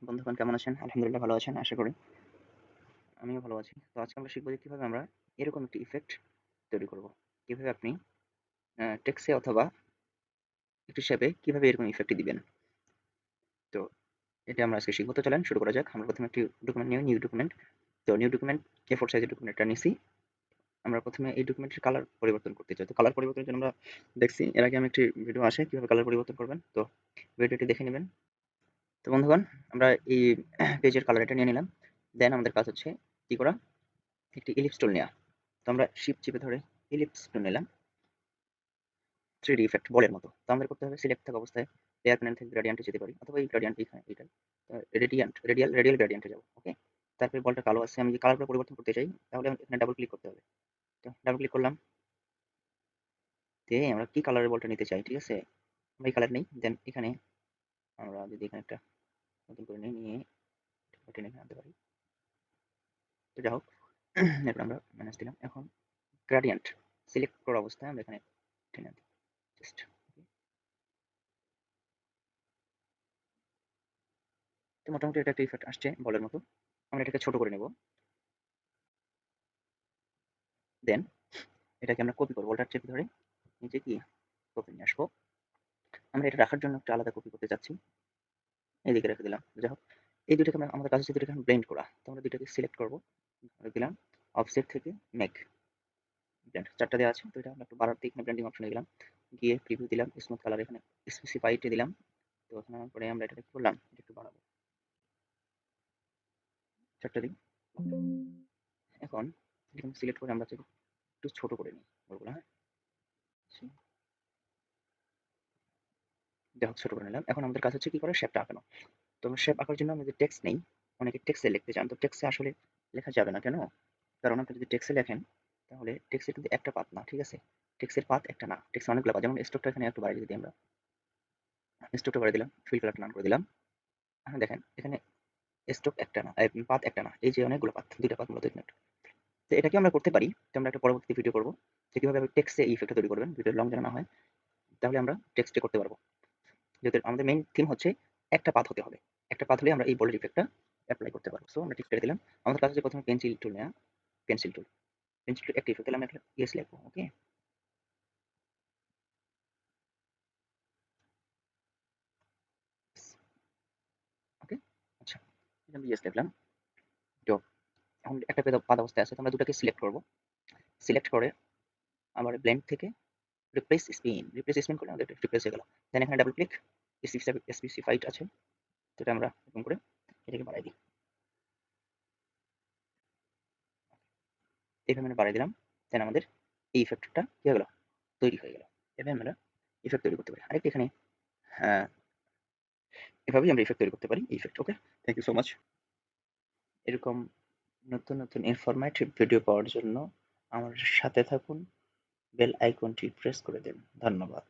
বন্ধুগণ কেমন আছেন? আলহামদুলিল্লাহ ভালো আছেন আশা করি। আমিও ভালো আছি। তো আজকে আমরা শিখব যে কিভাবে আমরা এরকম একটি ইফেক্ট তৈরি করব। কিভাবে আপনি টেক্সটে অথবা একটি শেপে কিভাবে এরকম ইফেক্টটি দিবেন। তো এটা আমরা আজকে শিখব। তো চলেন শুরু করা যাক। আমরা প্রথমে একটি ডকুমেন্ট নিউ ডকুমেন্ট। তো নিউ ডকুমেন্ট A4 সাইজের ডকুমেন্টটা নিছি। আমরা প্রথমে এই ডকুমেন্টের কালার পরিবর্তন করতে চাই। তো কালার পরিবর্তনের জন্য আমরা দেখছি এর আগে আমি একটি ভিডিও আসে কিভাবে কালার পরিবর্তন করবেন। তো ভিডিওটি দেখে নিবেন। তো বন্ধুগণ আমরা এই পেজের কালার এটা নিয়ে নিলাম। দেন আমাদের কাজ হচ্ছে কি করা? একটি ইলিপস টুল নেয়া। তো আমরা শিফট চেপে ধরে ইলিপস টুল নিলাম 3D ইফেক্ট বলের মতো। তো আমাদের করতে হবে সিলেক্ট থাকা অবস্থায় লেয়ার প্যানেল থেকে গ্রেডিয়েন্টে যেতে পারি অথবা এই গ্রেডিয়েন্ট এখানে এটা রেডিয়াল গ্রেডিয়েন্টে যাব। ওকে? তারপরে বলটা কালো আছে আমি যদি কালারটা পরিবর্তন করতে চাই তাহলে এখানে ডাবল ক্লিক করতে হবে। তো ডাবল ক্লিক করলাম। দিয়ে আমরা কি কালারের বলটা নিতে চাই, ঠিক আছে? আমরা এই কালার নেই। দেন এখানে আমরা যদি এখানে একটা নতুন করে নিয়ে টেনে এখানে আনতে পারি। তো যাই হোক এরপর আমরা মাইনাস দিলাম। এখন গ্রেডিয়েন্ট সিলেক্ট করা অবস্থায় আমরা এখানে টেনে আনতে জাস্ট তো মোটামুটি এটা একটা ইফেক্ট আসছে বলের মতো। আমরা এটাকে ছোট করে নেব। দেন এটাকে আমরা কপি করবো। বলটা চেপে ধরে নিচে গিয়ে কপি নিয়ে আসবো। আমরা এটা রাখার জন্য একটা আলাদা কপি করতে চাচ্ছি। এইদিকে রেখে দিলাম। যাই হোক এই দুইটাকে আমরা আমাদের কাছে হচ্ছে দুইটাকে ব্লেন্ড করা। তো আমরা দুইটাকে সিলেক্ট করবো। দিলাম অফসেট থেকে মেক ব্লেন্ড 4টা দেওয়া আছে। তো এটা আমরা একটু বাড়াতে এখানে ব্লেন্ডিং অপশনে গেলাম। গিয়ে প্রিভিউ দিলাম স্মুথ কালার এখানে স্পেসিফাইডে দিলাম। তো এখানে আনার পরে আমরা এটাকে করলাম একটু বাড়াবো। 4টা দিই। এখন এখানে সিলেক্ট করে আমরা একটু ছোট করে নিই বলগুলো। হ্যাঁ যাই হোক ছোট করে নিলাম। এখন আমাদের কাজ হচ্ছে কি করে শেপটা আঁকানো। তো আমরা শেপ আঁকার জন্য আমরা যদি টেক্সট নেই, অনেকে টেক্সটে লিখতে চান। তো টেক্সটে আসলে লেখা যাবে না কেন? কারণ আপনি যদি টেক্সটে লেখেন তাহলে টেক্সটের কিন্তু একটা পাত না, ঠিক আছে? টেক্সটের পাত একটা না, টেক্সট অনেকগুলো পাত। যেমন স্ট্রোকটা এখানে একটু বাড়িয়ে দিই আমরা। স্ট্রোকটা বাড়িয়ে দিলাম, ফিল কালারটা নান করে দিলাম। এখন দেখেন এখানে স্ট্রোক একটা না, পাত একটা না, এই যে অনেকগুলো পাত, দুইটা পাত মূলত এখানে একটা। তো এটাকে আমরা করতে পারি। তো আমরা একটা পরবর্তী ভিডিও করবো যে কিভাবে আপনি টেক্সটে এই ইফেক্টটা তৈরি করবেন। ভিডিও লং যেন না হয়, তাহলে আমরা টেক্সটে করতে পারবো। যেহেতু আমাদের মেইন থিম হচ্ছে একটা পাত হতে হবে। একটা পাত হলে আমরা এই বোল্ড ইফেক্টটা এপ্লাই করতে পারবো। সো আমরা টিক করে দিলাম। আমাদের কাছে প্রথমে পেন্সিল টুল নেওয়া। পেন্সিল টুল একটা ইফেক্ট দিলাম, একটা ইয়েস লিখবো। ওকে? ওকে? আচ্ছা। আমি ইয়েস লিখলাম। তো এখন একটা পাত অবস্থায় আছে। তো আমরা দুটাকে সিলেক্ট করব। সিলেক্ট করে আবার ব্লেন্ড থেকে রিপ্লেস স্পিন করলে আমাদের রিপ্লেস হয়ে গেল। দেন এখানে ডাবল ক্লিক স্পেসিফাইড আছে। তো এটা আমরা এরকম করে এটাকে বাড়াই দিই। এভাবে আমরা বাড়াই দিলাম। দেন আমাদের এই ইফেক্টটা কি হয়ে গেল? তৈরি হয়ে গেল। এভাবে আমরা ইফেক্ট তৈরি করতে পারি। আরেকটা এখানে হ্যাঁ, এভাবেই আমরা ইফেক্ট তৈরি করতে পারি। Effect okay? Thank you so much. এরকম নতুন ইনফরমেটিভ ভিডিও পাওয়ার জন্য আমার সাথে থাকুন। বেল আইকনটি প্রেস করে দিন। ধন্যবাদ।